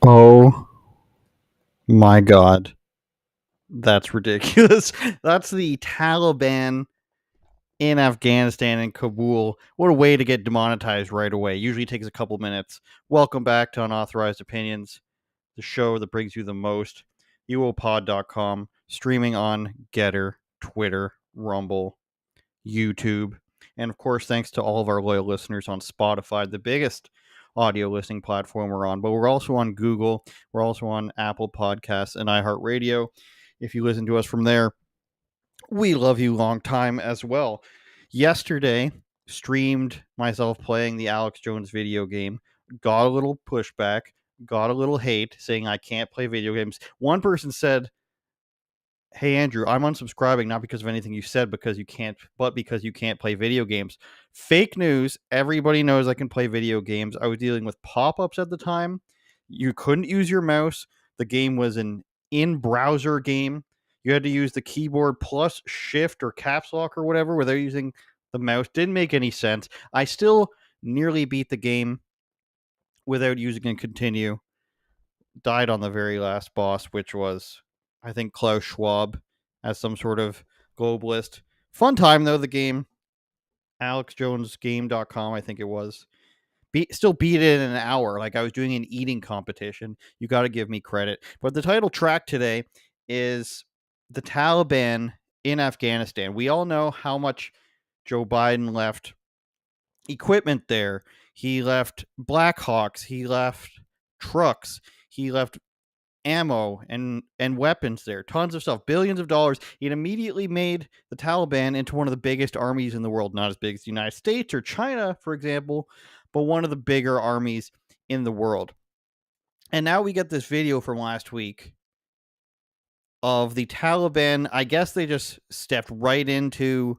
Oh my God. That's ridiculous. That's the Taliban in Afghanistan and Kabul. What a way to get demonetized right away. Usually takes a couple minutes. Welcome back to Unauthorized Opinions, the show that brings you the most. UOPod.com, streaming on Getter, Twitter, Rumble, YouTube, and of course, thanks to all of our loyal listeners on Spotify, the biggest audio listening platform we're on. But we're also on Google, we're also on Apple Podcasts and iHeartRadio. If you listen to us from there, we love you long time as well. Yesterday, streamed myself playing the Alex Jones video game, got a little pushback, got a little hate saying I can't play video games. One person said, "Hey Andrew, I'm unsubscribing not because of anything you said because you can't play video games." Fake news. Everybody knows I can play video games. I was dealing with pop-ups at the time. You couldn't use your mouse. The game was an in-browser game. You had to use the keyboard plus shift or caps lock or whatever without using the mouse. Didn't make any sense. I still nearly beat the game without using a continue. Died on the very last boss, which was, I think, Klaus Schwab as some sort of globalist. Fun time, though, the game. AlexJonesGame.com, I think it was. Still beat it in an hour. Like I was doing an eating competition. You got to give me credit. But the title track today is the Taliban in Afghanistan. We all know how much Joe Biden left equipment there. He left Blackhawks. He left trucks. He left ammo and weapons there, tons of stuff, billions of dollars. It immediately made the Taliban into one of the biggest armies in the world, not as big as the United States or China, for example, but one of the bigger armies in the world. And now we get this video from last week of the Taliban. I guess they just stepped right into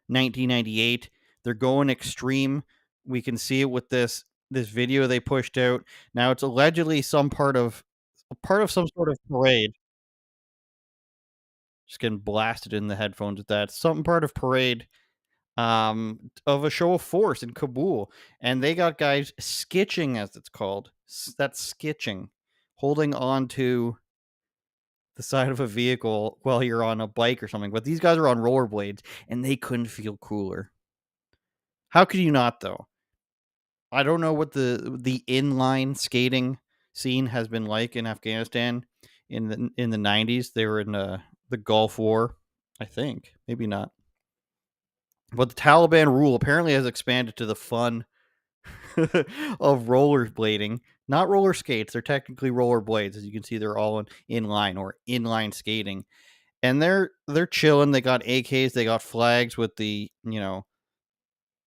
1998. They're going extreme. We can see it with this video they pushed out. Now it's allegedly some part of some sort of parade. Just getting blasted in the headphones with that. Something part of parade of a show of force in Kabul. And they got guys skitching, as it's called. That's skitching. Holding on to the side of a vehicle while you're on a bike or something. But these guys are on rollerblades and they couldn't feel cooler. How could you not, though? I don't know what the inline skating scene has been like in Afghanistan in the 90s. They were in the Gulf War, I think. Maybe not. But the Taliban rule apparently has expanded to the fun of rollerblading, not roller skates. They're technically rollerblades, as you can see. They're all inline or inline skating, and they're chilling. They got AKs, they got flags with the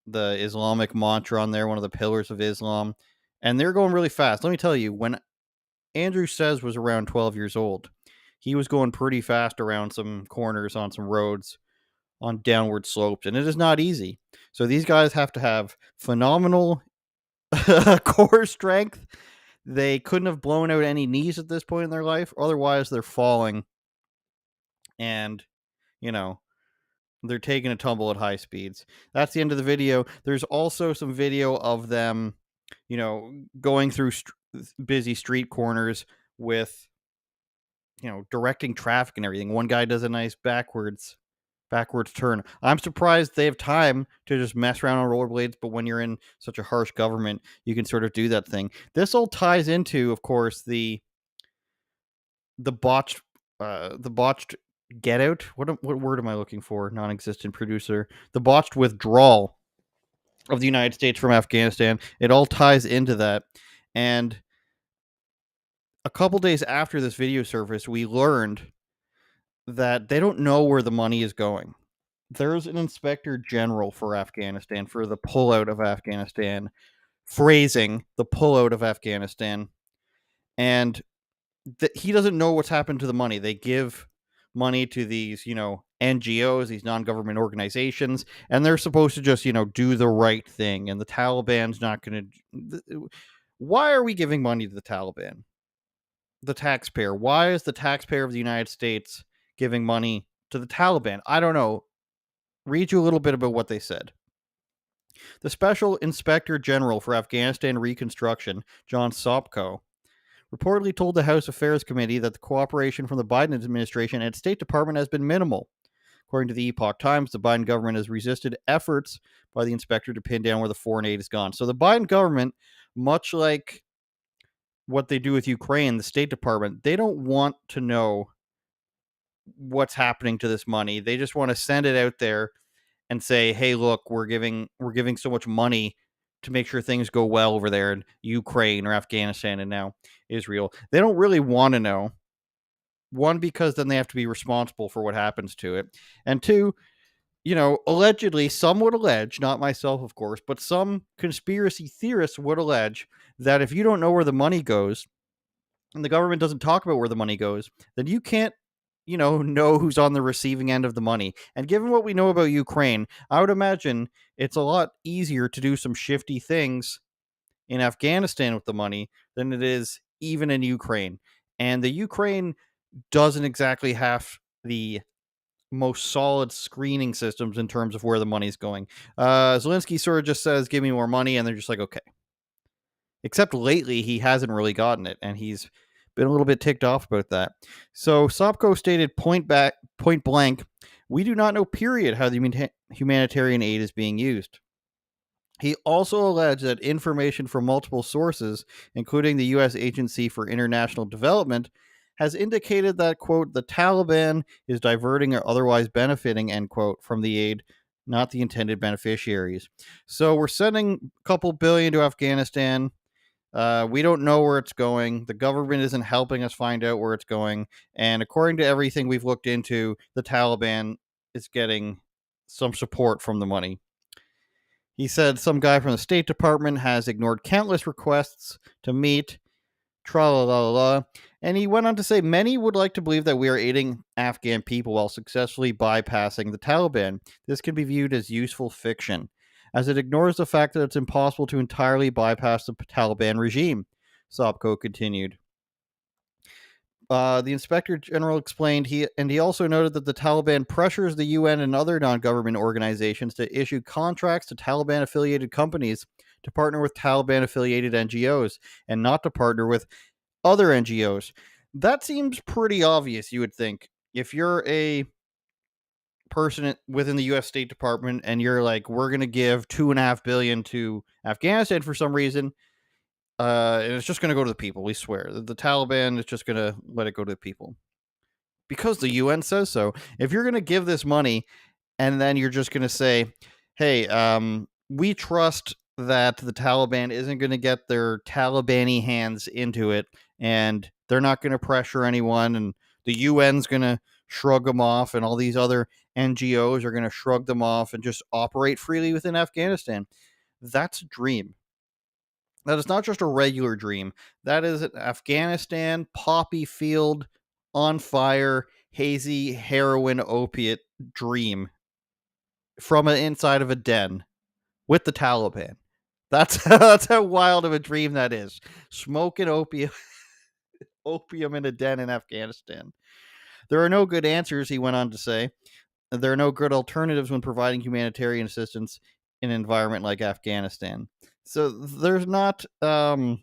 the Islamic mantra on there, one of the pillars of Islam, and they're going really fast. Let me tell you, when Andrew Says was around 12 years old, he was going pretty fast around some corners on some roads on downward slopes, and it is not easy. So these guys have to have phenomenal core strength. They couldn't have blown out any knees at this point in their life, otherwise they're falling and you know they're taking a tumble at high speeds. That's the end of the video. There's also some video of them, going through busy street corners with directing traffic and everything. One guy does a nice backwards turn. I'm surprised they have time to just mess around on rollerblades, but when you're in such a harsh government, you can sort of do that thing. This all ties into, of course, the botched get out. What word am I looking for? Non-existent producer. The botched withdrawal of the United States from Afghanistan. It all ties into that. And a couple days after this video surfaced, we learned that they don't know where the money is going. There's an inspector general for Afghanistan, for the pullout of Afghanistan, phrasing the pullout of Afghanistan, and he doesn't know what's happened to the money. They give money to these, NGOs, these non-government organizations, and they're supposed to just, do the right thing. And the Taliban's not going to. Why are we giving money to the Taliban? The taxpayer. Why is the taxpayer of the United States giving money to the Taliban? I don't know. Read you a little bit about what they said. The Special Inspector General for Afghanistan Reconstruction, John Sopko, reportedly told the House Affairs Committee that the cooperation from the Biden administration and State Department has been minimal. According to the Epoch Times, the Biden government has resisted efforts by the inspector to pin down where the foreign aid has gone. So the Biden government, much like what they do with Ukraine, the State Department, they don't want to know what's happening to this money. They just want to send it out there and say, "Hey, look, we're giving so much money to make sure things go well over there in Ukraine or Afghanistan and now Israel." They don't really want to know. One, because then they have to be responsible for what happens to it. And two, allegedly, some would allege, not myself, of course, but some conspiracy theorists would allege that if you don't know where the money goes and the government doesn't talk about where the money goes, then you can't, know who's on the receiving end of the money. And given what we know about Ukraine, I would imagine it's a lot easier to do some shifty things in Afghanistan with the money than it is even in Ukraine. And the Ukraine doesn't exactly have the most solid screening systems in terms of where the money's going. Zelensky sort of just says, "Give me more money," and they're just like, "Okay." Except lately, he hasn't really gotten it, and he's been a little bit ticked off about that. So Sopko stated point blank, "We do not know, period, how the humanitarian aid is being used." He also alleged that information from multiple sources, including the U.S. Agency for International Development, has indicated that, quote, "the Taliban is diverting or otherwise benefiting," end quote, from the aid, not the intended beneficiaries. So we're sending a couple billion to Afghanistan. We don't know where it's going. The government isn't helping us find out where it's going. And according to everything we've looked into, the Taliban is getting some support from the money. He said some guy from the State Department has ignored countless requests to meet, tra la la la. And he went on to say many would like to believe that we are aiding Afghan people while successfully bypassing the Taliban. This can be viewed as useful fiction, as it ignores the fact that it's impossible to entirely bypass the Taliban regime, Sopko continued. The inspector general explained he also noted that the Taliban pressures the UN and other non-government organizations to issue contracts to Taliban affiliated companies to partner with Taliban affiliated NGOs and not to partner with other NGOs. That seems pretty obvious, you would think. If you're a person within the US State Department and you're like, "We're going to give $2.5 billion to Afghanistan for some reason, and it's just going to go to the people, we swear. The Taliban is just going to let it go to the people because the UN says so." If you're going to give this money and then you're just going to say, "Hey, we trust that the Taliban isn't going to get their Taliban-y hands into it, and they're not going to pressure anyone, and the UN's going to shrug them off, and all these other NGOs are going to shrug them off and just operate freely within Afghanistan." That's a dream. That is not just a regular dream. That is an Afghanistan poppy field on fire, hazy heroin opiate dream from the inside of a den with the Taliban. That's that's how wild of a dream that is. Smoking opium in a den in Afghanistan. There are no good answers, he went on to say. There are no good alternatives when providing humanitarian assistance in an environment like Afghanistan. So there's not much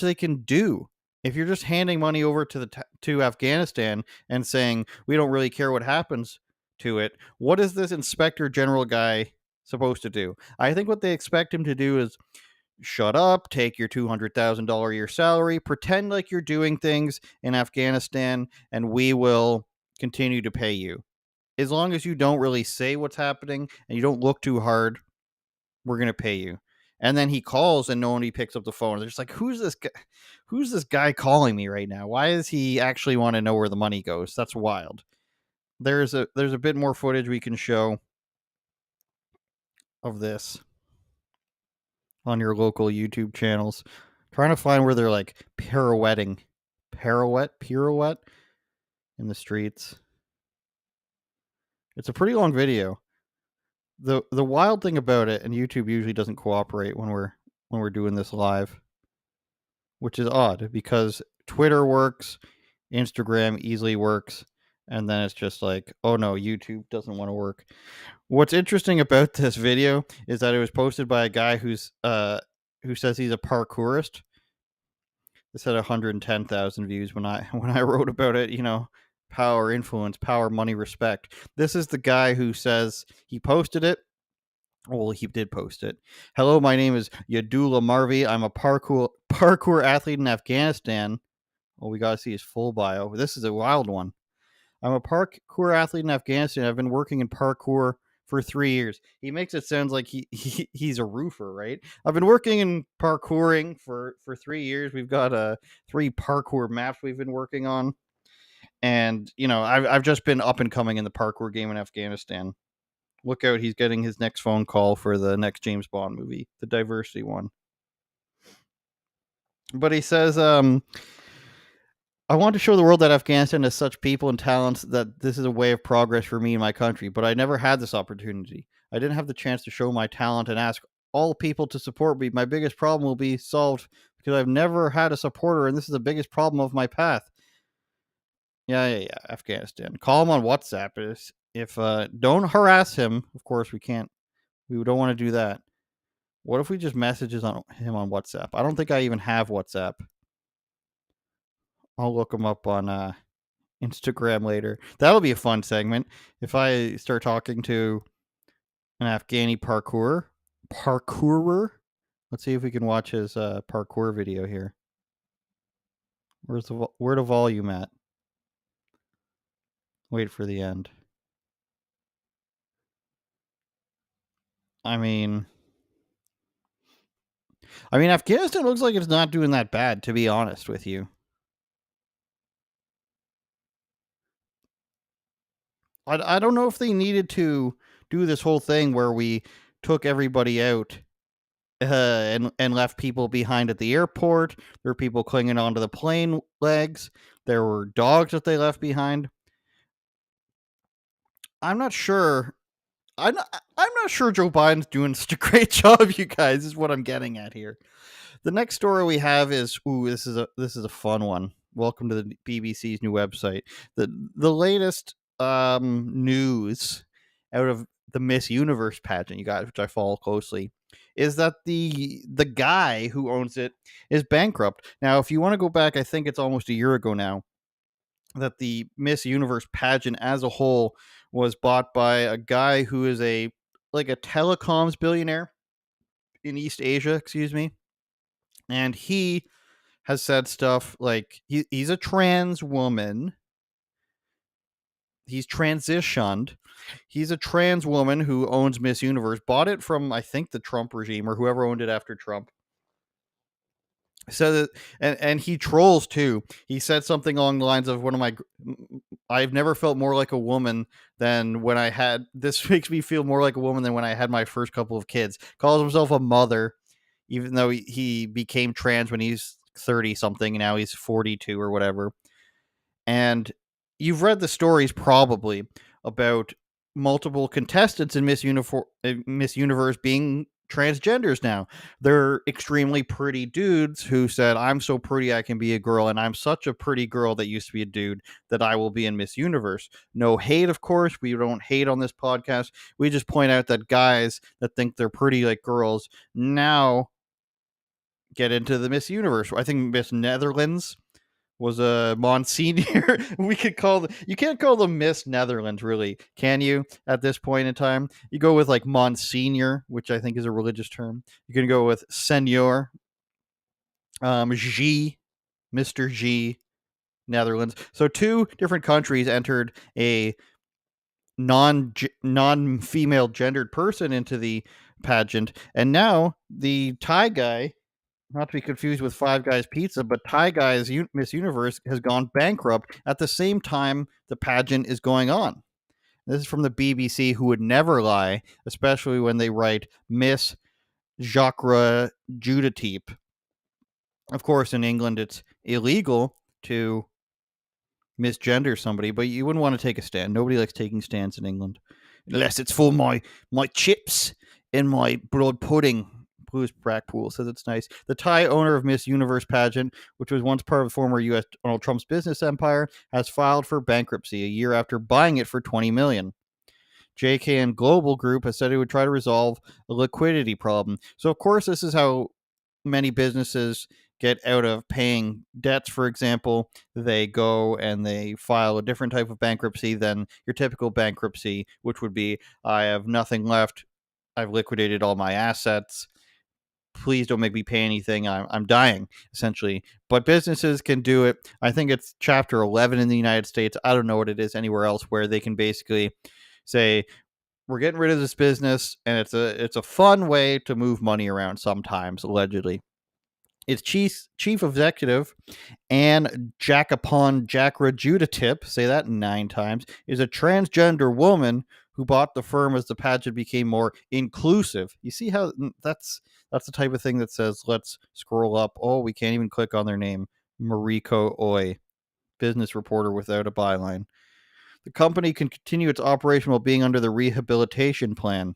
they can do. If you're just handing money over to Afghanistan and saying we don't really care what happens to it, what is this inspector general guy supposed to do? I think what they expect him to do is shut up, take your $200,000 a year salary, pretend like you're doing things in Afghanistan, and we will continue to pay you. As long as you don't really say what's happening and you don't look too hard, we're going to pay you. And then he calls and nobody picks up the phone. They're just like, who's this guy? Who's this guy calling me right now? Why does he actually want to know where the money goes? That's wild. There's a bit more footage we can show of this on your local YouTube channels. Trying to find where they're like pirouette in the streets. It's a pretty long video. The wild thing about it, and YouTube usually doesn't cooperate when we're doing this live, which is odd because Twitter works, Instagram easily works, and then it's just like, oh no, YouTube doesn't want to work. What's interesting about this video is that it was posted by a guy who says he's a parkourist. This had 110,000 views when I when I wrote about it. Power, influence, power, money, respect. This is the guy who says he posted it. Well, he did post it. Hello, my name is Yadullah Marvi. I'm a parkour athlete in Afghanistan. Well, we gotta see his full bio. This is a wild one. I'm a parkour athlete in Afghanistan. I've been working in parkour for 3 years. He makes it sound like he's a roofer, right? I've been working in parkouring for 3 years. We've got 3 parkour maps we've been working on, and I've just been up and coming in the parkour game in Afghanistan. Look out, he's getting his next phone call for the next James Bond movie, the diversity one. But he says, I want to show the world that Afghanistan has such people and talents that this is a way of progress for me and my country, but I never had this opportunity. I didn't have the chance to show my talent and ask all people to support me. My biggest problem will be solved because I've never had a supporter, and this is the biggest problem of my path. Yeah. Afghanistan. Call him on WhatsApp. If don't harass him. Of course, we can't. We don't want to do that. What if we just messages on him on WhatsApp? I don't think I even have WhatsApp. I'll look him up on Instagram later. That'll be a fun segment. If I start talking to an Afghani parkourer. Let's see if we can watch his parkour video here. Where the volume at? Wait for the end. I mean, Afghanistan looks like it's not doing that bad, to be honest with you. I don't know if they needed to do this whole thing where we took everybody out and left people behind at the airport. There were people clinging onto the plane legs. There were dogs that they left behind. I'm not sure. I'm not sure Joe Biden's doing such a great job, you guys, is what I'm getting at here. The next story we have is this is a fun one. Welcome to the BBC's new website. The latest news out of the Miss Universe pageant, you guys, which I follow closely, is that the guy who owns it is bankrupt. Now, if you want to go back, I think it's almost a year ago now that the Miss Universe pageant as a whole was bought by a guy who is a telecoms billionaire in East Asia, excuse me. And he has said stuff like he's a trans woman. He's transitioned. He's a trans woman who owns Miss Universe, bought it from, I think, the Trump regime or whoever owned it after Trump. So that, and he trolls too. He said something along the lines of I've never felt more like a woman than when I had this makes me feel more like a woman than when I had my first couple of kids. Calls himself a mother, even though he became trans when he's 30 something, and now he's 42 or whatever. And you've read the stories probably about multiple contestants in Miss Universe being transgenders now. They're extremely pretty dudes who said, I'm so pretty I can be a girl, and I'm such a pretty girl that used to be a dude that I will be in Miss Universe. No hate, of course. We don't hate on this podcast. We just point out that guys that think they're pretty like girls now get into the Miss Universe. I think Miss Netherlands was a Monsignor. You can't call them Miss Netherlands, really, can you? At this point in time, you go with like Monsignor, which I think is a religious term. You can go with Senor, G, Mr. G, Netherlands. So 2 different countries entered a non female gendered person into the pageant, and now the Thai guy, not to be confused with Five Guys Pizza, but Thai Guy's Miss Universe has gone bankrupt at the same time the pageant is going on. This is from the BBC, who would never lie, especially when they write Miss Jacques Judateep. Of course, in England, it's illegal to misgender somebody, but you wouldn't want to take a stand. Nobody likes taking stands in England, unless it's for my chips and my blood pudding. Blues Brackpool says it's nice. The Thai owner of Miss Universe pageant, which was once part of the former U.S. Donald Trump's business empire, has filed for bankruptcy a year after buying it for $20 million. JKN Global Group has said it would try to resolve a liquidity problem. So, of course, this is how many businesses get out of paying debts, for example, they go and they file a different type of bankruptcy than your typical bankruptcy, which would be, I have nothing left. I've liquidated all my assets. Please don't make me pay anything. I'm dying, essentially. But businesses can do it. I think it's Chapter 11 in the United States. I don't know what it is anywhere else, where they can basically say, we're getting rid of this business, and it's a fun way to move money around sometimes, allegedly. Its chief executive, and Jackapon Jackra say that 9 times, is a transgender woman who bought the firm as the pageant became more inclusive. You see how that's the type of thing that says, let's scroll up. Oh, we can't even click on their name. Mariko Oi, business reporter without a byline. The company can continue its operation while being under the rehabilitation plan.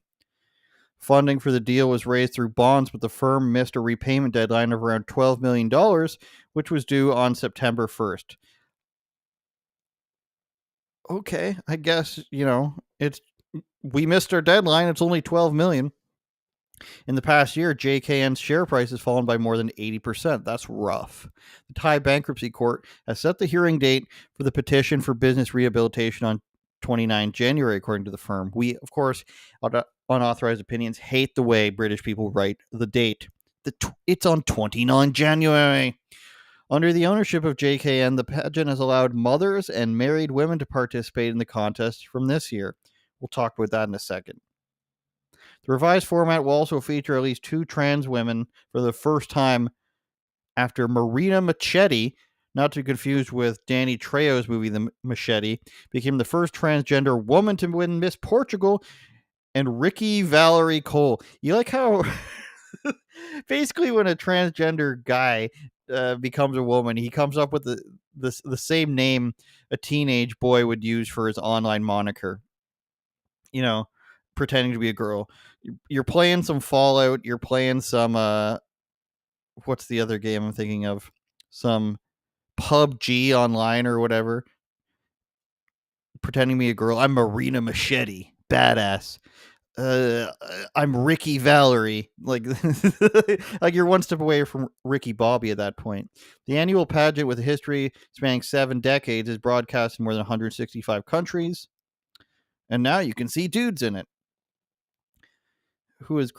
Funding for the deal was raised through bonds, but the firm missed a repayment deadline of around $12 million, which was due on September 1st. Okay, I guess, we missed our deadline. It's only 12 million. In the past year, JKN's share price has fallen by more than 80%. That's rough. The Thai Bankruptcy Court has set the hearing date for the petition for business rehabilitation on 29 January, according to the firm. We, of course, unauthorized opinions, hate the way British people write the date. It's on 29 January. Under the ownership of JKN, the pageant has allowed mothers and married women to participate in the contest from this year. We'll talk about that in a second. The revised format will also feature at least 2 trans women for the first time after Marina Machete, not to be confused with Danny Trejo's movie The Machete, became the first transgender woman to win Miss Portugal, and Ricky Valerie Cole. You like how basically when a transgender guy becomes a woman, he comes up with the same name a teenage boy would use for his online moniker. Pretending to be a girl. You're playing some Fallout. You're playing some what's the other game I'm thinking of? Some PUBG online or whatever. Pretending to be a girl. I'm Marina Machete, badass. I'm Ricky Valerie. Like you're one step away from Ricky Bobby at that point. The annual pageant, with a history spanning 7 decades, is broadcast in more than 165 countries, and now you can see dudes in it. Who is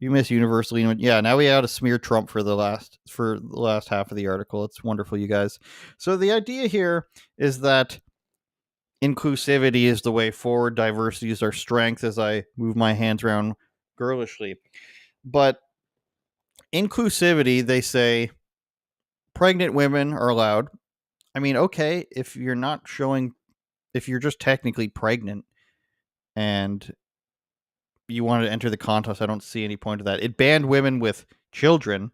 you miss Universally? Yeah, now we had to smear Trump for the last half of the article. It's wonderful, you guys. So the idea here is that inclusivity is the way forward. Diversity is our strength, as I move my hands around girlishly. But inclusivity, they say, pregnant women are allowed. I mean, okay, if you're just technically pregnant and you wanted to enter the contest, I don't see any point to that. It banned women with children.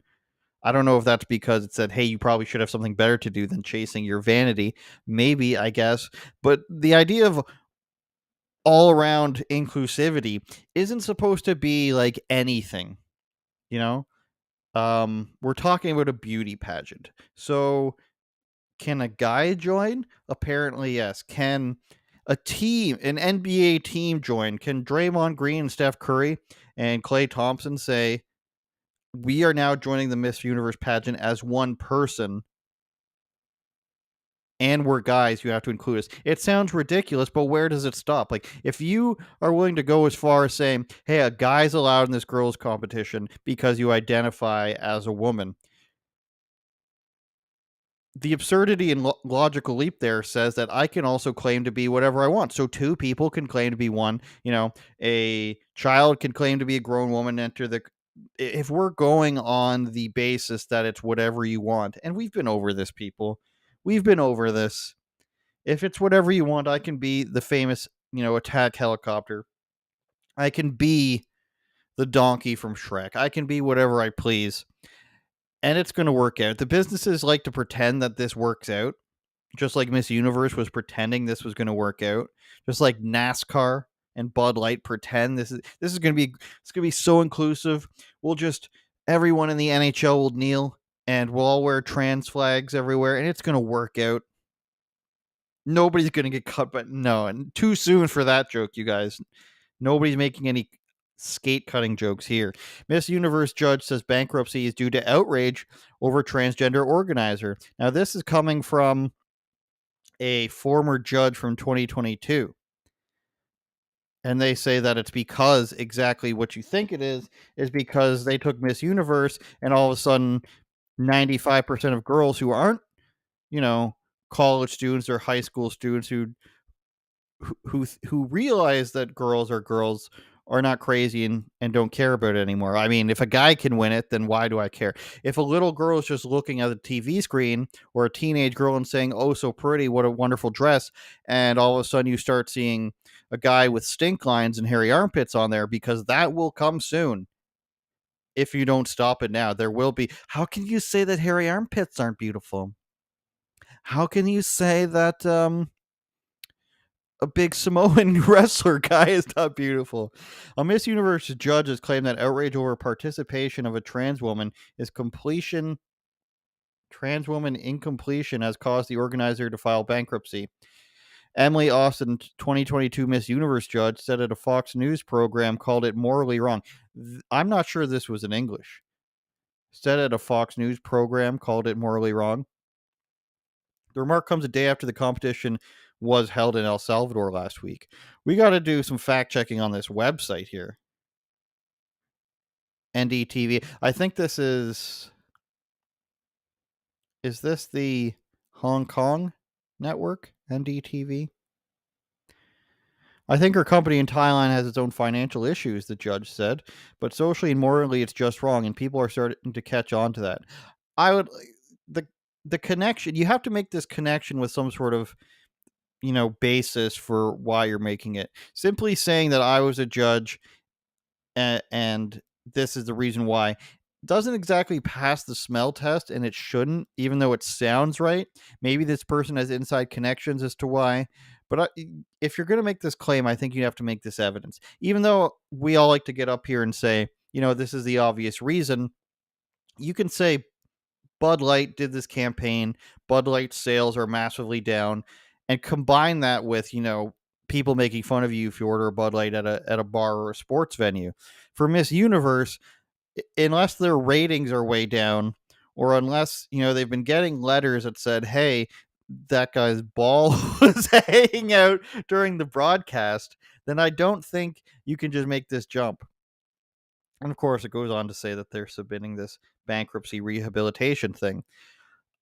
I don't know if that's because it said, hey, you probably should have something better to do than chasing your vanity. Maybe, I guess. But the idea of all around inclusivity isn't supposed to be like anything, we're talking about a beauty pageant. So can a guy join? Apparently, yes. Can an NBA team join? Can Draymond Green and Steph Curry and Klay Thompson say, we are now joining the Miss Universe pageant as one person, and we're guys, you have to include us? It sounds ridiculous, but where does it stop? Like, if you are willing to go as far as saying, hey, a guy's allowed in this girls' competition because you identify as a woman, the absurdity and logical leap there says that I can also claim to be whatever I want. So 2 people can claim to be one. A child can claim to be a grown woman. If we're going on the basis that it's whatever you want, and we've been over this, people. We've been over this. If it's whatever you want, I can be the famous, attack helicopter. I can be the donkey from Shrek. I can be whatever I please. And it's going to work out. The businesses like to pretend that this works out, just like Miss Universe was pretending this was going to work out, just like NASCAR and Bud Light pretend this is going to be so inclusive. Everyone in the NHL will kneel, and we'll all wear trans flags everywhere, and it's going to work out. Nobody's going to get cut, but no, and too soon for that joke, you guys. Nobody's making any skate cutting jokes here. Miss Universe judge says bankruptcy is due to outrage over transgender organizer. Now, this is coming from a former judge from 2022. And they say that it's because exactly what you think it is because they took Miss Universe and all of a sudden 95% of girls who aren't, you know, college students or high school students who realize that girls are not crazy and don't care about it anymore. I mean, if a guy can win it, then why do I care? If a little girl is just looking at the TV screen or a teenage girl and saying, "Oh, so pretty, what a wonderful dress," and all of a sudden you start seeing a guy with stink lines and hairy armpits on there, because that will come soon. If you don't stop it now, there will be. How can you say that hairy armpits aren't beautiful? How can you say that a big Samoan wrestler guy is not beautiful? A Miss Universe judge has claimed that outrage over participation of a trans woman incompletion has caused the organizer to file bankruptcy. Emily Austin, 2022 Miss Universe judge, said at a Fox News program called it morally wrong. I'm not sure this was in English. Said at a Fox News program called it morally wrong. The remark comes a day after the competition was held in El Salvador last week. We got to do some fact checking on this website here. NDTV. I think this is. Is this the Hong Kong network? NDTV? I think her company in Thailand has its own financial issues, the judge said, but socially and morally it's just wrong, and people are starting to catch on to that. I would the the connection, you have to make this connection with some sort of, basis for why you're making it. Simply saying that I was a judge and this is the reason why doesn't exactly pass the smell test, and it shouldn't, even though it sounds right. Maybe this person has inside connections as to why, but if you're going to make this claim, I think you have to make this evidence. Even though we all like to get up here and say, this is the obvious reason, you can say Bud Light did this campaign, Bud Light sales are massively down, and combine that with, people making fun of you if you order a Bud Light at a bar or a sports venue. For Miss Universe, unless their ratings are way down, or unless, they've been getting letters that said, "Hey, that guy's ball was hanging out during the broadcast," then I don't think you can just make this jump. And of course, it goes on to say that they're submitting this bankruptcy rehabilitation thing.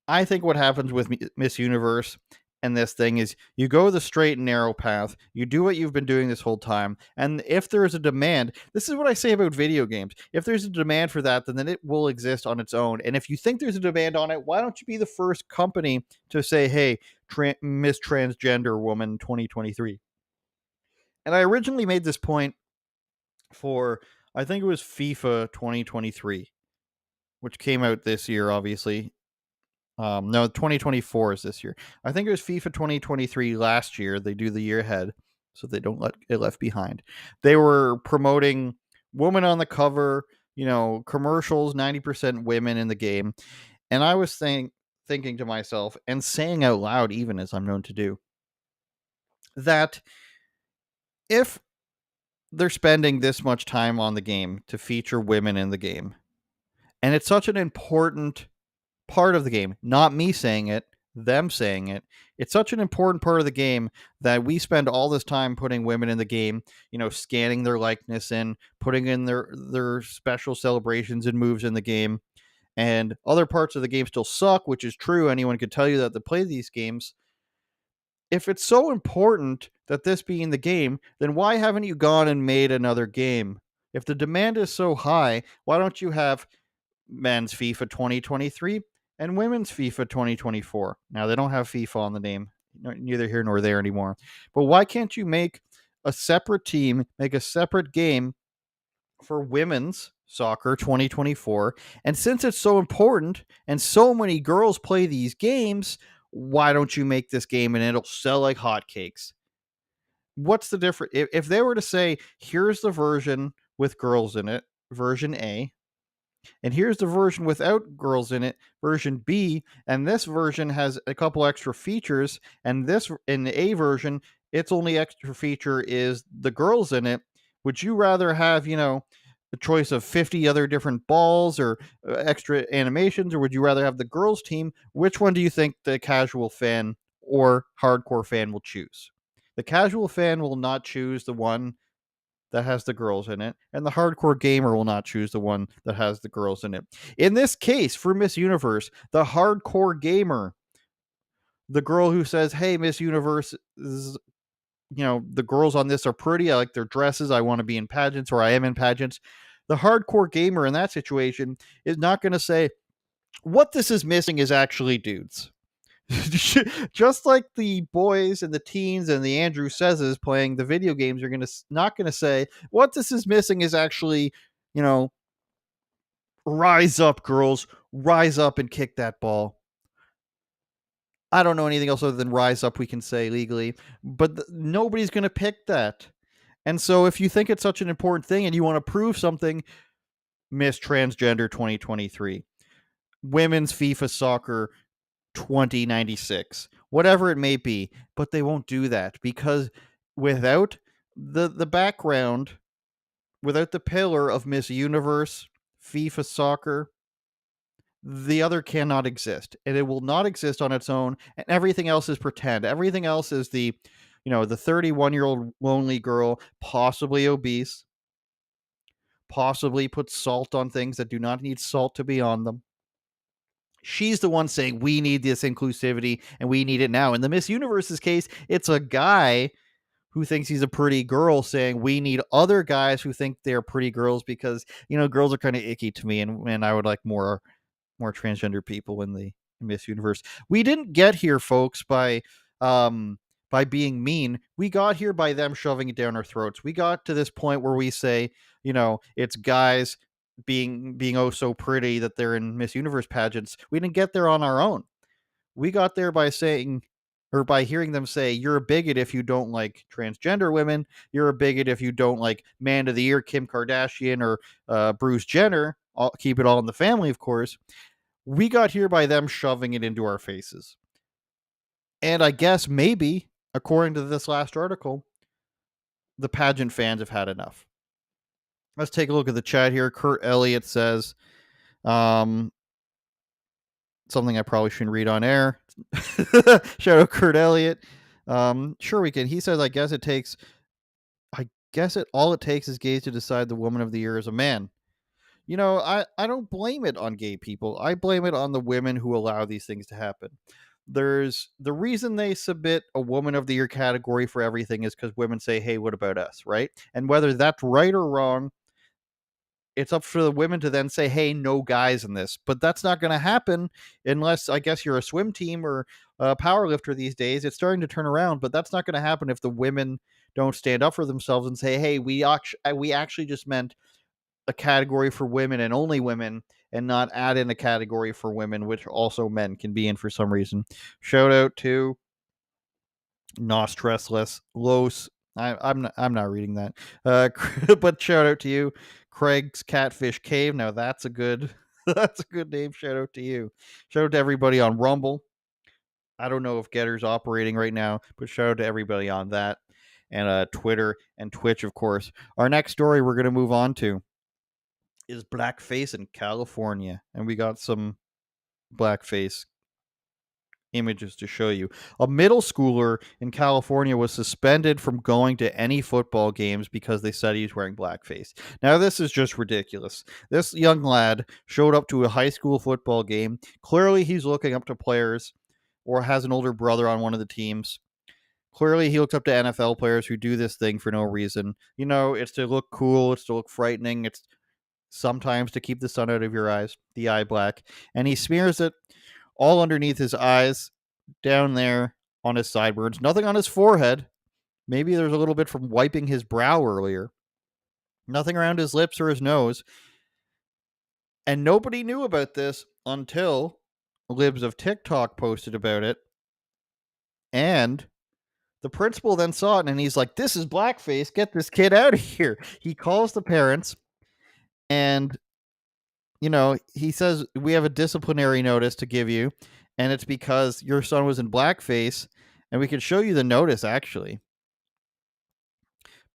I think what happens with Miss Universe and this thing is you go the straight and narrow path. You do what you've been doing this whole time. And if there is a demand, this is what I say about video games. If there's a demand for that, then it will exist on its own. And if you think there's a demand on it, why don't you be the first company to say, "Hey, Miss Transgender Woman 2023. And I originally made this point for, I think it was FIFA 2023, which came out this year, obviously. No, 2024 is this year. I think it was FIFA 2023 last year. They do the year ahead, so they don't get left behind. They were promoting woman on the cover, commercials, 90% women in the game. And I was thinking to myself and saying out loud, even as I'm known to do, that if they're spending this much time on the game to feature women in the game, and it's such an important part of the game, not me saying it, them saying it. It's such an important part of the game that we spend all this time putting women in the game, scanning their likeness in, putting in their special celebrations and moves in the game. And other parts of the game still suck, which is true. Anyone could tell you that to play these games. If it's so important that this be in the game, then why haven't you gone and made another game? If the demand is so high, why don't you have men's FIFA 2023 and women's FIFA 2024? Now, they don't have FIFA on the name, neither here nor there anymore. But why can't you make a separate team, make a separate game for women's soccer 2024? And since it's so important and so many girls play these games, why don't you make this game and it'll sell like hotcakes? What's the difference? If they were to say, here's the version with girls in it, version A, and here's the version without girls in it, version B, and this version has a couple extra features, and this in the A version, its only extra feature is the girls in it. Would you rather have, a choice of 50 other different balls or extra animations, or would you rather have the girls' team? Which one do you think the casual fan or hardcore fan will choose? The casual fan will not choose the one that has the girls in it, and the hardcore gamer will not choose the one that has the girls in it. In this case, for Miss Universe, the hardcore gamer, the girl who says, "Hey, Miss Universe, the girls on this are pretty. I like their dresses. I want to be in pageants, or I am in pageants." The hardcore gamer in that situation is not going to say, "What this is missing is actually dudes." Just like the boys and the teens and the Andrew Sezes playing the video games are not going to say, "What this is missing is actually, you know, rise up, girls, rise up and kick that ball." I don't know anything else other than rise up we can say legally, but nobody's going to pick that. And so if you think it's such an important thing and you want to prove something, Miss Transgender 2023, Women's FIFA Soccer 2096, whatever it may be, but they won't do that because without the background, without the pillar of Miss Universe, FIFA Soccer, the other cannot exist, and it will not exist on its own, and everything else is pretend. Everything else is the 31-year-old lonely girl, possibly obese, possibly puts salt on things that do not need salt to be on them. She's the one saying we need this inclusivity and we need it now. In the Miss Universe's case, it's a guy who thinks he's a pretty girl saying we need other guys who think they're pretty girls because girls are kind of icky to me, and I would like more transgender people in the Miss Universe. We didn't get here, folks, by being mean. We got here by them shoving it down our throats. We got to this point where we say, it's guys being oh so pretty that they're in Miss Universe pageants. We didn't get there on our own. We got there by saying or by hearing them say, "You're a bigot if you don't like transgender women. You're a bigot if you don't like Man of the Year Kim Kardashian or Bruce Jenner. Keep it all in the family, of course." We got here by them shoving it into our faces. And I guess maybe, according to this last article, the pageant fans have had enough. Let's take a look at the chat here. Kurt Elliott says, something I probably shouldn't read on air. Shout out Kurt Elliott. Sure we can. He says, I guess all it takes is gays to decide the woman of the year is a man. I don't blame it on gay people. I blame it on the women who allow these things to happen. There's the reason they submit a woman of the year category for everything is because women say, "Hey, what about us?" Right? And whether that's right or wrong, it's up for the women to then say, "Hey, no guys in this." But that's not going to happen unless, I guess, you're a swim team or a power lifter these days. It's starting to turn around, but that's not going to happen if the women don't stand up for themselves and say, "Hey, we actually just meant a category for women and only women, and not add in a category for women, which also men can be in for some reason." Shout out to Nostressless Los. I'm not reading that. But shout out to you, Craig's Catfish Cave. Now that's a good that's a good name. Shout out to you. Shout out to everybody on Rumble. I don't know if Getter's operating right now, but shout out to everybody on that, and Twitter and Twitch, of course. Our next story we're going to move on to is blackface in California, and we got some blackface images to show you. A middle schooler in California was suspended from going to any football games because they said he was wearing blackface. Now, this is just ridiculous. This young lad showed up to a high school football game. Clearly, he's looking up to players or has an older brother on one of the teams. Clearly, he looks up to NFL players who do this thing for no reason. It's to look cool, it's to look frightening, it's sometimes to keep the sun out of your eyes, the eye black. And he smears it all underneath his eyes, down there on his sideburns, nothing on his forehead. Maybe there's a little bit from wiping his brow earlier. Nothing around his lips or his nose. And nobody knew about this until Libs of TikTok posted about it. And the principal then saw it and he's like, "This is blackface. Get this kid out of here." He calls the parents and he says, "We have a disciplinary notice to give you, and it's because your son was in blackface, and we can show you the notice, actually."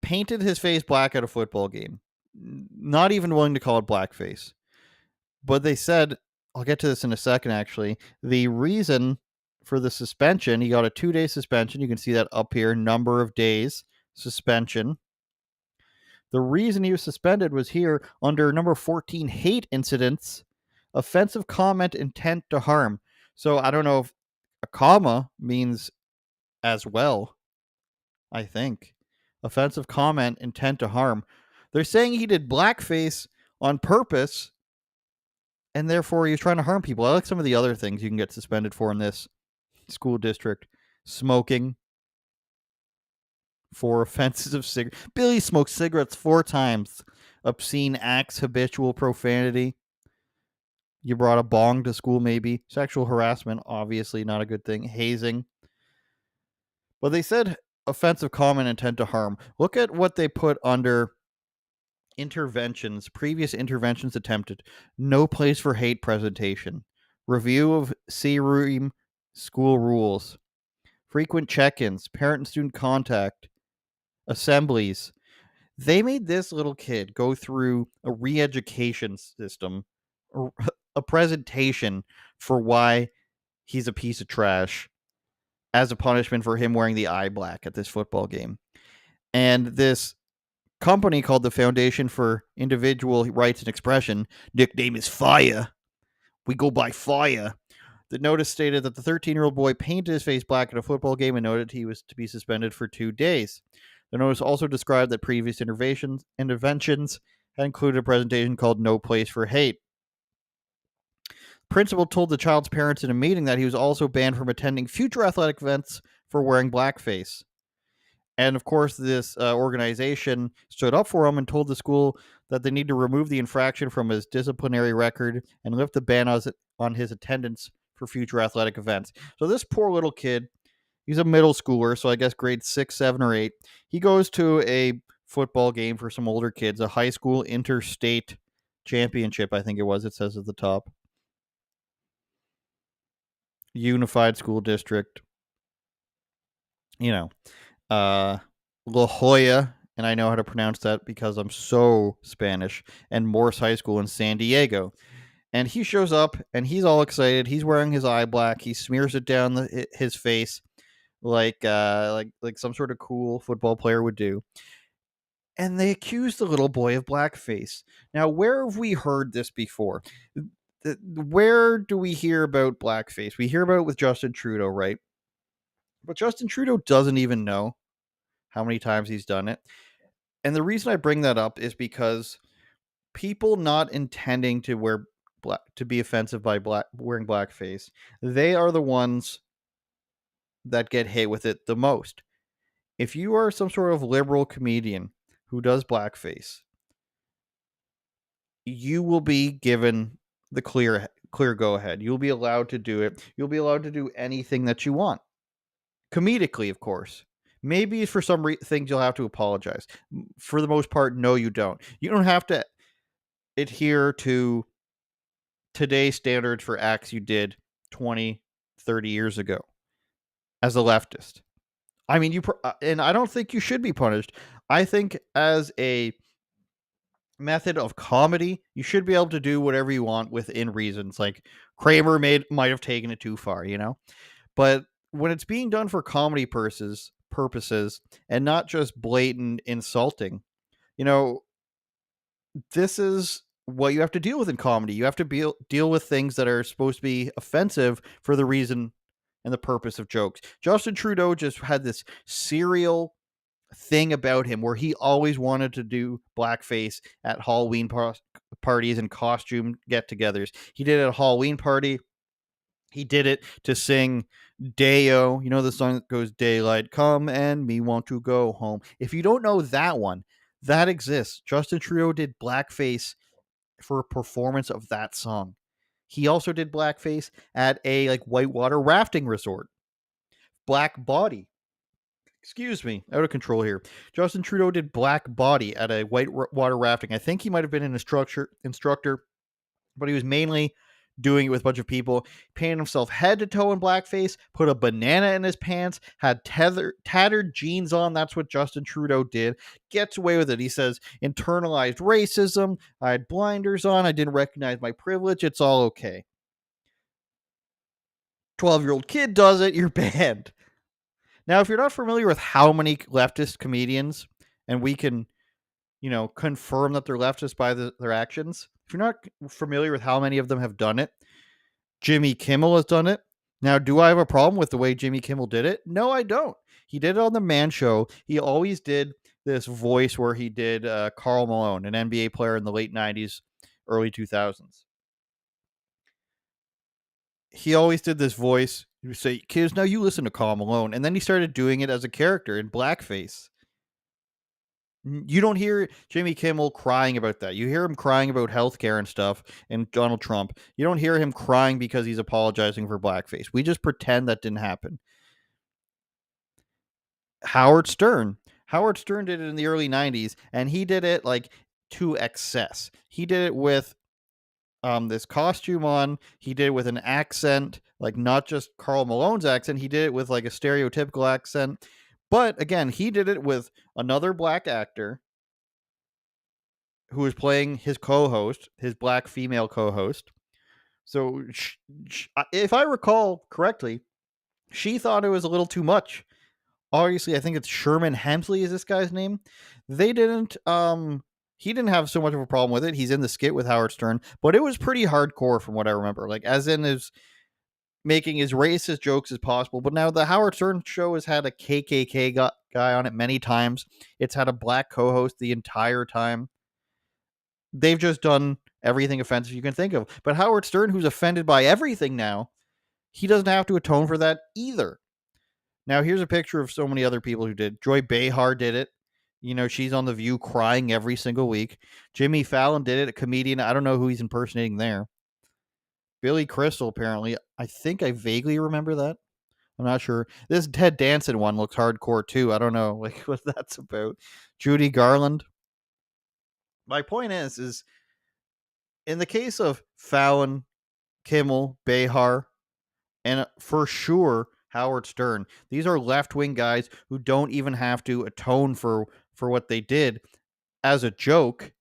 painted his face black at a football game. Not even willing to call it blackface. But they said, I'll get to this in a second actually, the reason for the suspension, he got a 2-day suspension. You can see that up here, number of days suspension. The reason he was suspended was here under number 14, hate incidents, offensive comment, intent to harm. So I don't know if a comma means as well, I think. Offensive comment, intent to harm. They're saying he did blackface on purpose, and therefore he was trying to harm people. I like some of the other things you can get suspended for in this school district. Smoking, 4 offenses of cigarettes. Billy smoked cigarettes 4 times. Obscene acts, habitual profanity. You brought a bong to school, maybe. Sexual harassment, obviously not a good thing. Hazing. But they said offensive comment, intent to harm. Look at what they put under interventions, previous interventions attempted. No place for hate presentation. Review of C-room school rules. Frequent check-ins, parent and student contact, assemblies. They made this little kid go through a re-education system, a presentation for why he's a piece of trash as a punishment for him wearing the eye black at this football game. And this company called the Foundation for Individual Rights and Expression, nickname is Fire. We go by Fire. The notice stated that the 13-year-old boy painted his face black at a football game and noted he was to be suspended for 2 days. The notice also described that previous interventions had included a presentation called No Place for Hate. Principal told the child's parents in a meeting that he was also banned from attending future athletic events for wearing blackface. And of course, this organization stood up for him and told the school that they need to remove the infraction from his disciplinary record and lift the ban on his attendance for future athletic events. So this poor little kid, he's a middle schooler, so I guess grade 6, 7, or 8. He goes to a football game for some older kids, a high school interstate championship, I think it was. It says at the top. Unified School District. You know, La Jolla, and I know how to pronounce that because I'm so Spanish, and Morse High School in San Diego. And he shows up, and he's all excited. He's wearing his eye black. He smears it down his face like some sort of cool football player would do. And they accuse the little boy of blackface. Now, where have we heard this before? Where do we hear about blackface? We hear about it with Justin Trudeau, right? But Justin Trudeau doesn't even know how many times he's done it. And the reason I bring that up is because people not intending to wear to be offensive by wearing blackface, they are the ones that get hit with it the most. If you are some sort of liberal comedian who does blackface, you will be given the clear go ahead. You'll be allowed to do it. You'll be allowed to do anything that you want. Comedically, of course. Maybe for some things you'll have to apologize. For the most part, no, you don't. You don't have to adhere to today's standards for acts you did 20, 30 years ago as a leftist. I mean, and I don't think you should be punished. I think as a method of comedy, you should be able to do whatever you want within reasons. Like Kramer might have taken it too far, you know? But when it's being done for comedy purposes and not just blatant insulting, you know, this is what you have to deal with in comedy. You have to deal with things that are supposed to be offensive for the reason and the purpose of jokes. Justin Trudeau just had this serial thing about him where he always wanted to do blackface at Halloween parties and costume get-togethers. He did it at a Halloween party. He did it to sing Day-O. You know the song that goes, "Daylight come and me want to go home." If you don't know that one, that exists. Justin Trudeau did blackface for a performance of that song. He also did blackface at a whitewater rafting resort. Black Body. Excuse me, out of control here. Justin Trudeau did Black Body at a whitewater rafting. I think he might have been an instructor, but he was mainly doing it with a bunch of people, painted himself head to toe in blackface, put a banana in his pants, had tattered jeans on. That's what Justin Trudeau did. Gets away with it. He says, internalized racism. I had blinders on. I didn't recognize my privilege. It's all okay. 12-year-old kid does it. You're banned. Now, if you're not familiar with how many leftist comedians, and we can, confirm that they're leftist by their actions, if you're not familiar with how many of them have done it, Jimmy Kimmel has done it. Now, do I have a problem with the way Jimmy Kimmel did it? No, I don't. He did it on the Man Show. He always did this voice where he did Karl Malone, an NBA player in the late 90s, early 2000s. He always did this voice. He would say, kids, now you listen to Karl Malone. And then he started doing it as a character in blackface. You don't hear Jimmy Kimmel crying about that. You hear him crying about healthcare and stuff and Donald Trump. You don't hear him crying because he's apologizing for blackface. We just pretend that didn't happen. Howard Stern. Howard Stern did it in the early 90s, and he did it like to excess. He did it with this costume on. He did it with an accent, like not just Karl Malone's accent. He did it with like a stereotypical accent. But again, he did it with another black actor who was playing his co-host, his black female co-host. So if I recall correctly, she thought it was a little too much. Obviously, I think it's Sherman Hemsley is this guy's name. They didn't he didn't have so much of a problem with it. He's in the skit with Howard Stern, but it was pretty hardcore from what I remember. Like as in his making as racist jokes as possible. But now the Howard Stern show has had a KKK guy on it many times. It's had a black co-host the entire time. They've just done everything offensive you can think of. But Howard Stern, who's offended by everything now, he doesn't have to atone for that either. Now, here's a picture of so many other people who did. Joy Behar did it. She's on The View crying every single week. Jimmy Fallon did it, a comedian. I don't know who he's impersonating there. Billy Crystal, apparently. I think I vaguely remember that. I'm not sure. This Ted Danson one looks hardcore, too. I don't know what that's about. Judy Garland. My point is in the case of Fallon, Kimmel, Behar, and for sure Howard Stern, these are left-wing guys who don't even have to atone for what they did as a joke.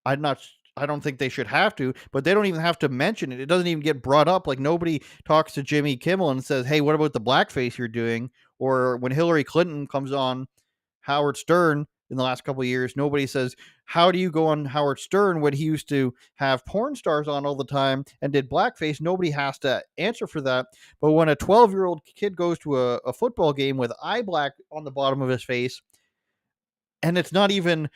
I don't think they should have to, but they don't even have to mention it. It doesn't even get brought up. Like nobody talks to Jimmy Kimmel and says, "Hey, what about the blackface you're doing?" Or when Hillary Clinton comes on Howard Stern in the last couple of years, nobody says, how do you go on Howard Stern when he used to have porn stars on all the time and did blackface? Nobody has to answer for that. But when a 12-year-old kid goes to a football game with eye black on the bottom of his face, and it's not even,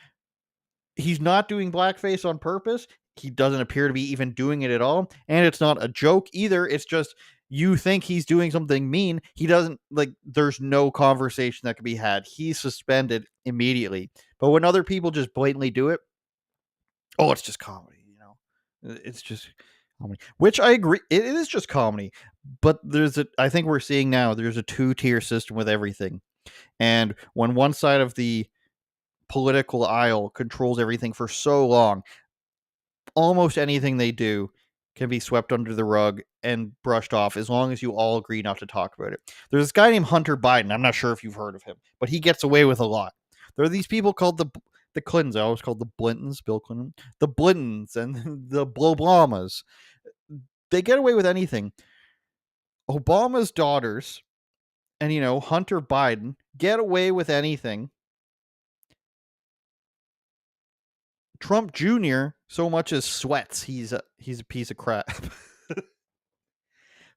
he's not doing blackface on purpose. He doesn't appear to be even doing it at all. And it's not a joke either. It's just, you think he's doing something mean. He doesn't, like, there's no conversation that can be had. He's suspended immediately. But when other people just blatantly do it, oh, it's just comedy, it's just comedy, which I agree. It is just comedy, but I think we're seeing now, there's a 2-tier system with everything. And when one side of the political aisle controls everything for so long, almost anything they do can be swept under the rug and brushed off as long as you all agree not to talk about it. There's this guy named Hunter Biden. I'm not sure if you've heard of him, but he gets away with a lot. There are these people called the Clintons. I always called the Blintons, Bill Clinton, the Blintons, and the Bloblamas. They get away with anything. Obama's daughters and Hunter Biden get away with anything. Trump Jr. so much as sweats. He's a piece of crap.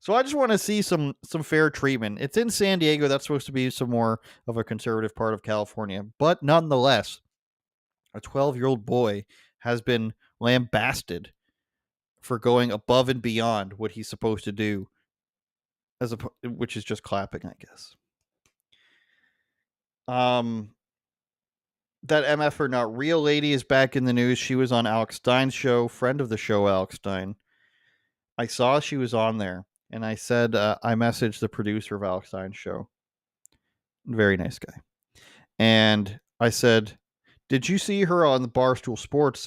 So I just want to see some fair treatment. It's in San Diego. That's supposed to be some more of a conservative part of California. But nonetheless, a 12-year-old boy has been lambasted for going above and beyond what he's supposed to do, which is just clapping, I guess. That MFer Not Real lady is back in the news. She was on Alex Stein's show, friend of the show, Alex Stein. I saw she was on there, and I said, I messaged the producer of Alex Stein's show. Very nice guy. And I said, did you see her on the Barstool Sports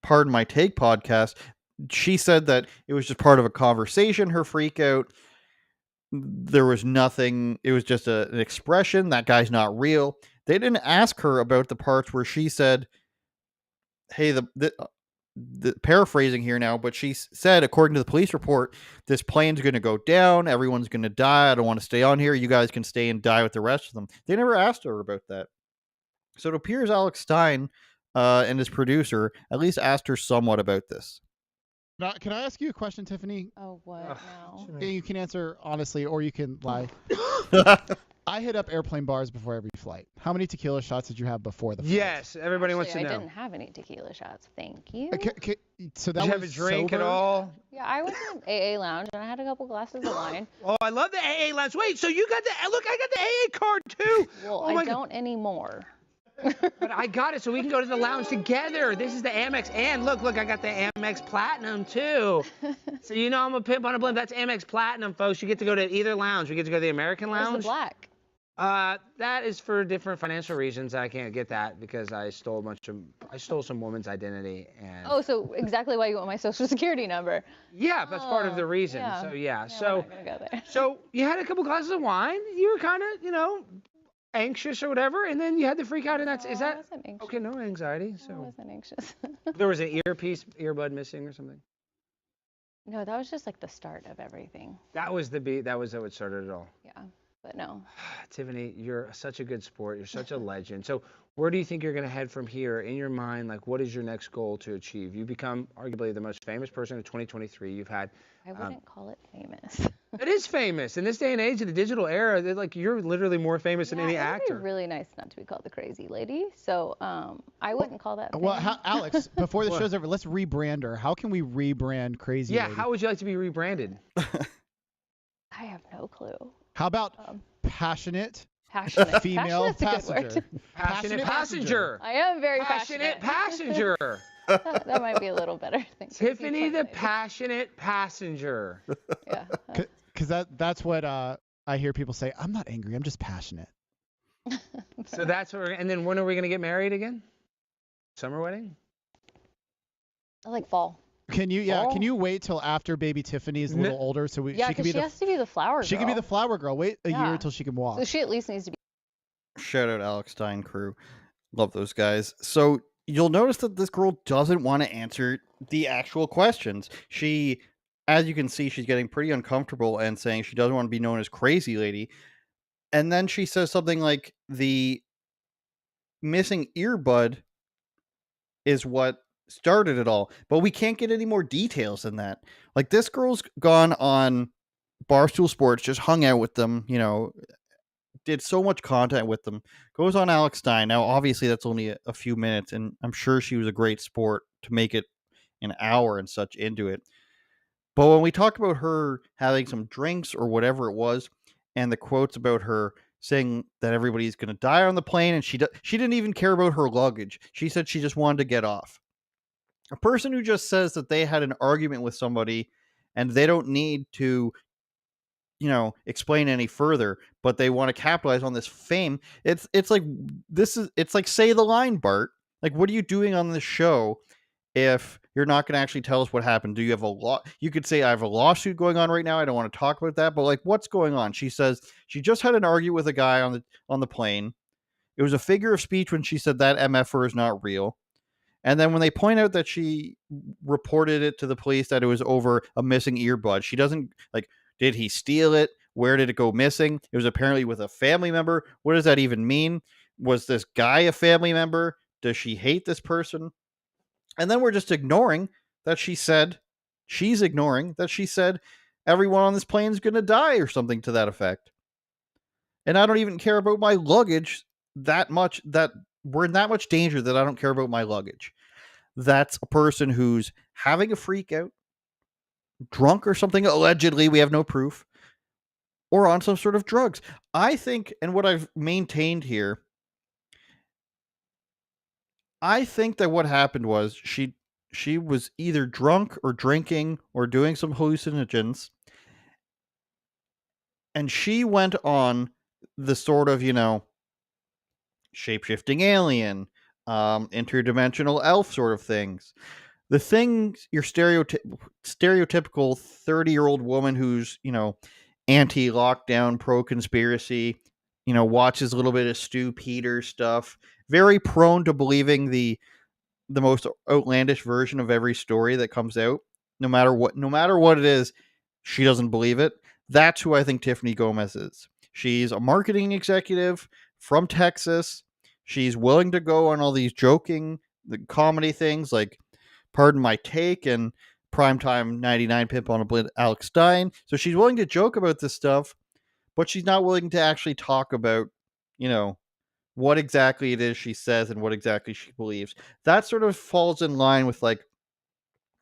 Pardon My Take podcast? she said that it was just part of a conversation, her freak out. There was nothing. It was just an expression. That guy's not real. They didn't ask her about the parts where she said, hey, the paraphrasing here now, but she said, according to the police report, this plane's going to go down. Everyone's going to die. I don't want to stay on here. You guys can stay and die with the rest of them. They never asked her about that. So it appears Alex Stein and his producer at least asked her somewhat about this. Now, can I ask you a question, Tiffany? Oh, what now? You can answer honestly, or you can lie. I hit up airplane bars before every flight. How many tequila shots did you have before the flight? Yes, everybody wants to know. I didn't have any tequila shots. Thank you. So that Did you was have a drink sober? at all? Yeah, I was in an AA lounge and I had a couple glasses of wine. Oh, I love the AA lounge. Wait, so you got the look? I got the AA card too. Well, oh I don't anymore. But I got it, so we can go to the lounge together. This is the Amex, and look, I got the Amex Platinum too. So you know I'm a pimp on a blimp. That's Amex Platinum, folks. You get to go to either lounge. We get to go to the American Where's lounge. the black? That is for different financial reasons. I can't get that because I stole some woman's identity and. Oh, so exactly why you want my social security number? Yeah, that's part of the reason. Yeah. So yeah, we're so not gonna go there. so you had a couple glasses of wine. You were kind of, anxious or whatever, and then you had the freak out, and is that I wasn't anxious. okay? No anxiety. I So wasn't anxious. there was an earbud missing or something. No, that was just like the start of everything. That was what started it all. Yeah, but no. Tiffany, you're such a good sport. You're such a legend. So where do you think you're going to head from here in your mind? Like, what is your next goal to achieve? You become arguably the most famous person of 2023. You've had. I wouldn't call it famous. It is famous in this day and age, in the digital era. You're literally more famous than any actor. It'd be really nice not to be called the crazy lady. So I wouldn't call that. Well, famous. Alex, before the show's over, let's rebrand her. How can we rebrand Crazy Yeah, Lady? how would you like to be rebranded? I have no clue. How about passionate Passionate. female Passionate's a good passenger? word. Passionate passenger. I am very Passionate passionate. passenger. That might be a little better. Than Tiffany the crazy passionate passenger. Yeah. Because that's what I hear people say. I'm not angry. I'm just passionate. So that's what and then when are we going to get married again? Summer wedding? I like fall. Can you wait till after baby Tiffany is a little older so Yeah, she can because be she has to be the flower girl. she can be the flower girl. Wait a Yeah. year till she can walk. So she at least needs to be. Shout out Alex Stein crew. Love those guys. So you'll notice that this girl doesn't want to answer the actual questions. She, as you can see, she's getting pretty uncomfortable and saying she doesn't want to be known as Crazy Lady. And then she says something like the missing earbud is what started it all. But we can't get any more details than that. Like, this girl's gone on Barstool Sports, just hung out with them, did so much content with them, goes on Alex Stein. Now, obviously, that's only a few minutes, and I'm sure she was a great sport to make it an hour and such into it. But when we talk about her having some drinks or whatever it was, and the quotes about her saying that everybody's going to die on the plane, and she didn't even care about her luggage. She said she just wanted to get off. A person who just says that they had an argument with somebody and they don't need to explain any further, but they want to capitalize on this fame. It's like say the line, Bart. Like, what are you doing on this show if you're not going to actually tell us what happened? Do you have you could say I have a lawsuit going on right now. I don't want to talk about that, but like, what's going on? She says she just had an argument with a guy on the plane. It was a figure of speech when she said that MFer is not real. And then when they point out that she reported it to the police that it was over a missing earbud, she doesn't did he steal it? Where did it go missing? It was apparently with a family member. What does that even mean? Was this guy a family member? Does she hate this person? And then we're just ignoring that she's ignoring that she said everyone on this plane is going to die or something to that effect. And I don't even care about my luggage that much, that we're in that much danger that I don't care about my luggage. That's a person who's having a freak out, drunk or something, allegedly, we have no proof, or on some sort of drugs. I think, and what I've maintained here, I think that what happened was she was either drunk or drinking or doing some hallucinogens, and she went on the sort of, shape-shifting alien, interdimensional elf sort of things. the thing, your stereotypical 30-year-old woman who's, anti-lockdown, pro-conspiracy, watches a little bit of Stu Peters stuff, very prone to believing the most outlandish version of every story that comes out, no matter what it is, she doesn't believe it. That's who I think Tiffany Gomas is. She's a marketing executive from Texas. She's willing to go on all these the comedy things like Pardon My Take and Primetime 99 Pimp on a Blit Alex Stein. So she's willing to joke about this stuff, but she's not willing to actually talk about, you know, what exactly it is she says and what exactly she believes. That sort of falls in line with like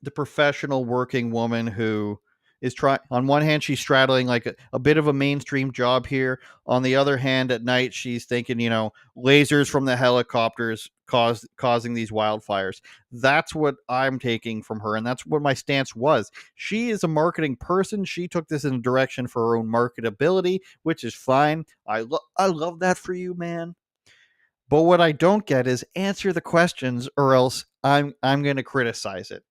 the professional working woman who is trying, on one hand she's straddling like a bit of a mainstream job here, on the other hand at night she's thinking, lasers from the helicopters causing these wildfires. That's what I'm taking from her, and that's what my stance was. She is a marketing person. She took this in a direction for her own marketability, which is fine. I love that for you, man. But what I don't get is answer the questions, or else I'm going to criticize it.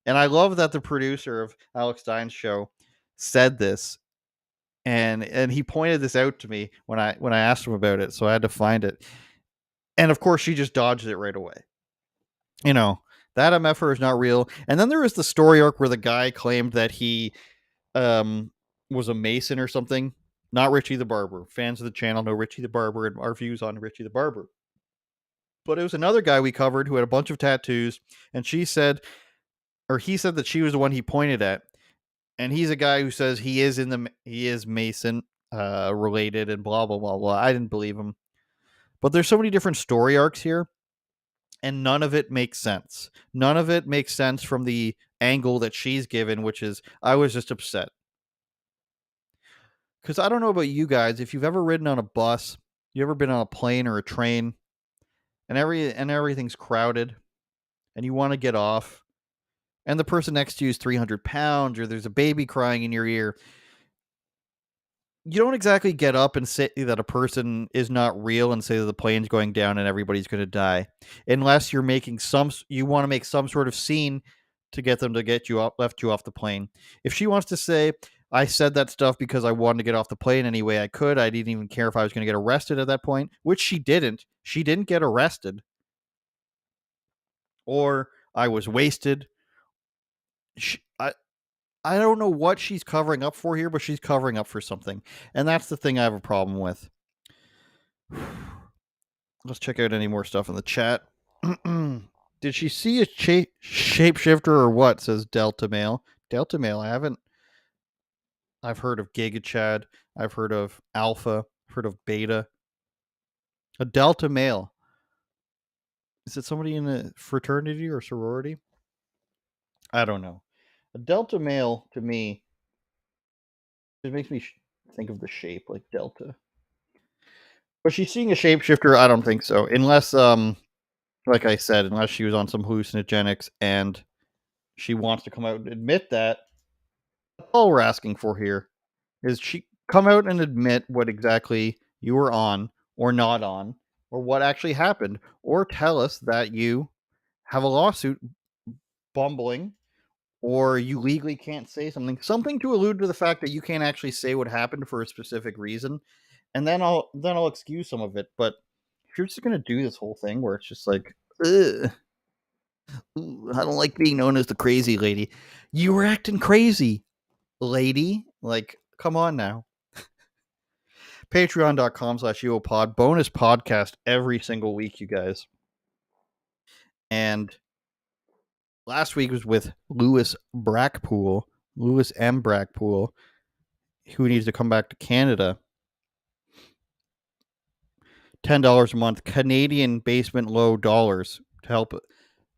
And I love that the producer of Alex Stein's show said this, and he pointed this out to me when I asked him about it, so I had to find it. And of course, she just dodged it right away. That MFer is not real. And then there was the story arc where the guy claimed that he was a Mason or something. Not Richie the Barber. Fans of the channel know Richie the Barber and our views on Richie the Barber. But it was another guy we covered who had a bunch of tattoos, and he said that she was the one he pointed at. And he's a guy who says he is Mason related and blah blah blah blah. I didn't believe him. But there's so many different story arcs here, and none of it makes sense. None of it makes sense from the angle that she's given, which is I was just upset. Because I don't know about you guys, if you've ever ridden on a bus, you ever been on a plane or a train, and everything's crowded, and you want to get off, and the person next to you is 300 pounds, or there's a baby crying in your ear, you don't exactly get up and say that a person is not real and say that the plane's going down and everybody's going to die, unless you want to make some sort of scene to get them to left you off the plane. If she wants to say, I said that stuff because I wanted to get off the plane any way I could, I didn't even care if I was going to get arrested at that point, which she didn't. She didn't get arrested. Or I was wasted. I don't know what she's covering up for here, but she's covering up for something. And that's the thing I have a problem with. Let's check out any more stuff in the chat. Did she see a shapeshifter or what? Says Delta Mail. Delta Mail, I've heard of Giga Chad. I've heard of Alpha. I've heard of Beta. A Delta Mail. Is it somebody in a fraternity or sorority? I don't know. A Delta Male, to me, it makes me think of the shape like Delta. But she's seeing a shapeshifter? I don't think so. Unless, like I said, unless she was on some hallucinogenics and she wants to come out and admit that. That's all we're asking for here is she come out and admit what exactly you were on or not on, or what actually happened, or tell us that you have a lawsuit bumbling, or you legally can't say something to allude to the fact that you can't actually say what happened for a specific reason, and then I'll excuse some of it. But if you're just gonna do this whole thing where it's just like, ugh, I don't like being known as the crazy lady. You were acting crazy, lady. Like, come on now. Patreon.com/UOPod. Bonus podcast every single week, you guys. And last week was with Lewis M. Brackpool, who needs to come back to Canada. $10 a month, Canadian basement low dollars, to help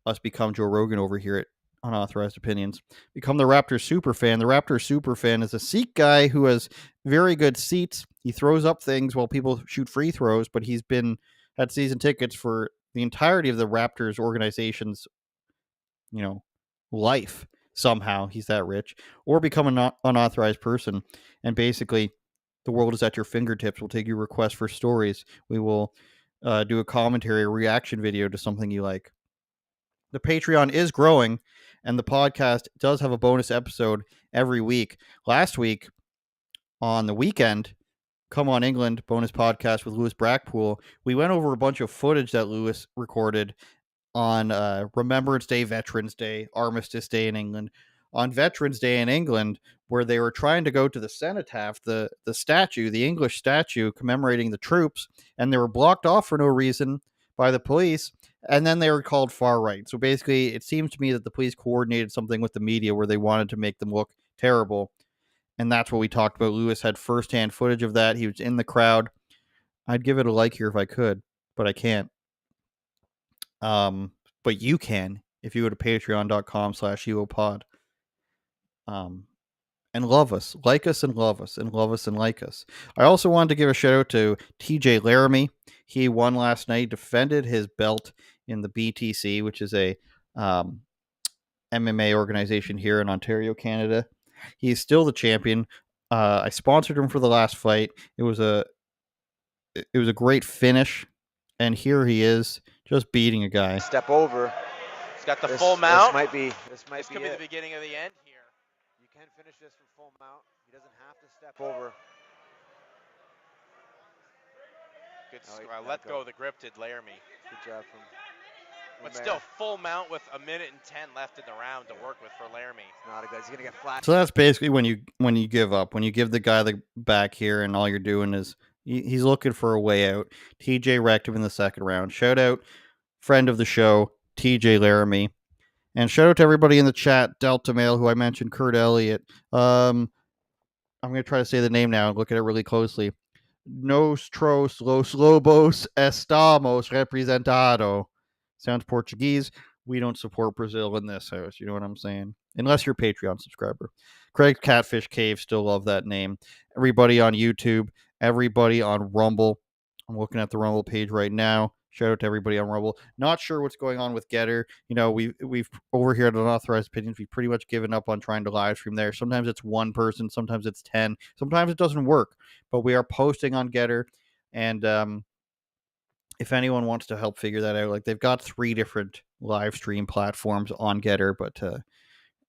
us become Joe Rogan over here at Unauthorized Opinions. Become the Raptors superfan. The Raptors superfan is a seat guy who has very good seats. He throws up things while people shoot free throws, but he's had season tickets for the entirety of the Raptors organization's, life. Somehow he's that rich. Or become an unauthorized person, and basically the world is at your fingertips. We'll take your requests for stories. We will do a commentary, a reaction video to something you like. the Patreon is growing, and the podcast does have a bonus episode every week. Last week, on the weekend, Come On England bonus podcast with Lewis Brackpool, we went over a bunch of footage that Lewis recorded on Remembrance Day, Veterans Day, Armistice Day in England. On Veterans Day in England, where they were trying to go to the cenotaph, the statue, the English statue commemorating the troops, and they were blocked off for no reason by the police, and then they were called far right. So basically, it seems to me that the police coordinated something with the media where they wanted to make them look terrible, and that's what we talked about. Lewis had firsthand footage of that. He was in the crowd. I'd give it a like here if I could, but I can't. But you can if you go to patreon.com/uopod. And love us, like us, and love us, and love us, and like us. I also wanted to give a shout out to TJ Laramie. He won last night, defended his belt in the BTC, which is a MMA organization here in Ontario, Canada. He's still the champion. I sponsored him for the last fight. It was a great finish, and here he is, just beating a guy. Step over. He's got the full mount. This Could be the beginning of the end here. You can finish this from full mount. He doesn't have to step over. Good. Oh, let go of the grip, did Laramie. Good job from But still, full mount with 1:10 left in the round to work with for Laramie. It's not a good. He's gonna get flat. So that's basically when you give up, when you give the guy the back here, and all you're doing is he's looking for a way out. TJ wrecked him in the second round. Shout out, friend of the show, TJ Laramie, and shout out to everybody in the chat, Delta Mail, who I mentioned, Kurt Elliott. I'm gonna try to say the name now and look at it really closely. Nostros los lobos estamos representado. Sounds Portuguese. We don't support Brazil in this house. You know what I'm saying? Unless you're a Patreon subscriber. Craig Catfish Cave, still love that name. Everybody on YouTube, everybody on Rumble. I'm looking at the Rumble page right now. Shout out to everybody on Rumble. Not sure what's going on with Getter. You know, we've over here at Unauthorized Opinions, we've pretty much given up on trying to live stream there. Sometimes it's one person, sometimes it's 10, sometimes it doesn't work. But we are posting on Getter, and if anyone wants to help figure that out, like, they've got 3 different live stream platforms on Getter, but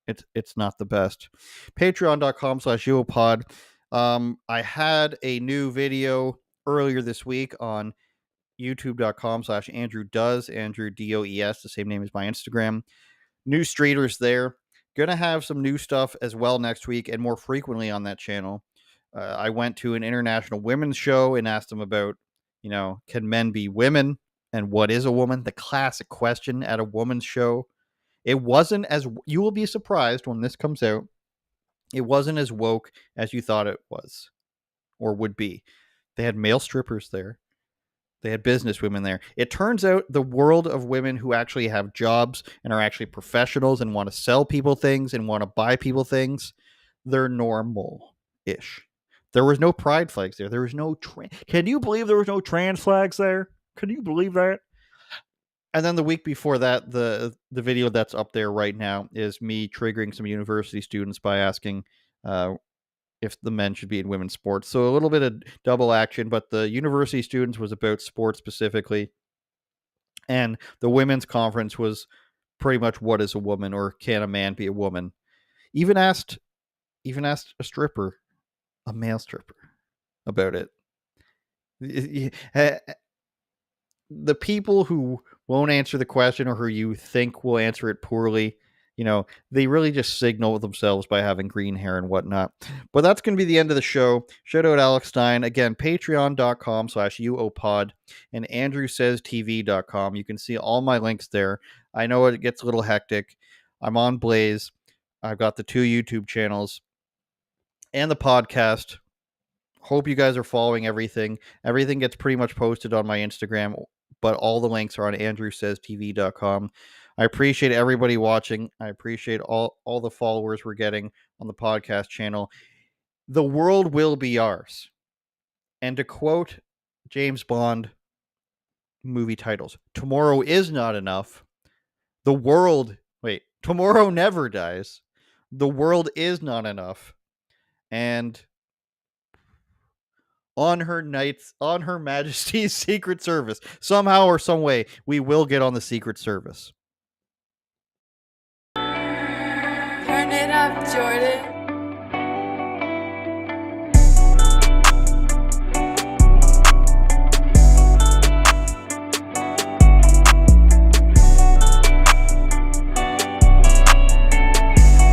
it's not the best. Patreon.com/UOPod. I had a new video earlier this week on youtube.com/Andrew Does, Andrew DOES, the same name as my Instagram. New streeters there. Gonna have some new stuff as well next week and more frequently on that channel. I went to an international women's show and asked them about, can men be women and what is a woman? The classic question at a woman's show. It wasn't as, you will be surprised when this comes out, it wasn't as woke as you thought it was or would be. They had male strippers there. They had business women there. It turns out the world of women who actually have jobs and are actually professionals and want to sell people things and want to buy people things, they're normal-ish. There was no pride flags there. There was no... Can you believe there was no trans flags there? Can you believe that? And then the week before that, the video that's up there right now is me triggering some university students by asking if the men should be in women's sports. So a little bit of double action, but the university students was about sports specifically. And the women's conference was pretty much what is a woman, or can a man be a woman? Even asked a stripper, a male stripper, about it. The people who won't answer the question, or who you think will answer it poorly, they really just signal themselves by having green hair and whatnot. But that's going to be the end of the show. Shout out Alex Stein. Again, patreon.com/UOPod and andrewsaystv.com. You can see all my links there. I know it gets a little hectic. I'm on Blaze. I've got the 2 YouTube channels and the podcast. Hope you guys are following everything. Everything gets pretty much posted on my Instagram, but all the links are on andrewsaystv.com. I appreciate everybody watching. I appreciate all the followers we're getting on the podcast channel. The world will be ours. And to quote James Bond movie titles, tomorrow is not enough. Tomorrow never dies. The world is not enough. And on Her Majesty's Secret Service, somehow or some way, we will get on the Secret Service. Turn it up, Jordan.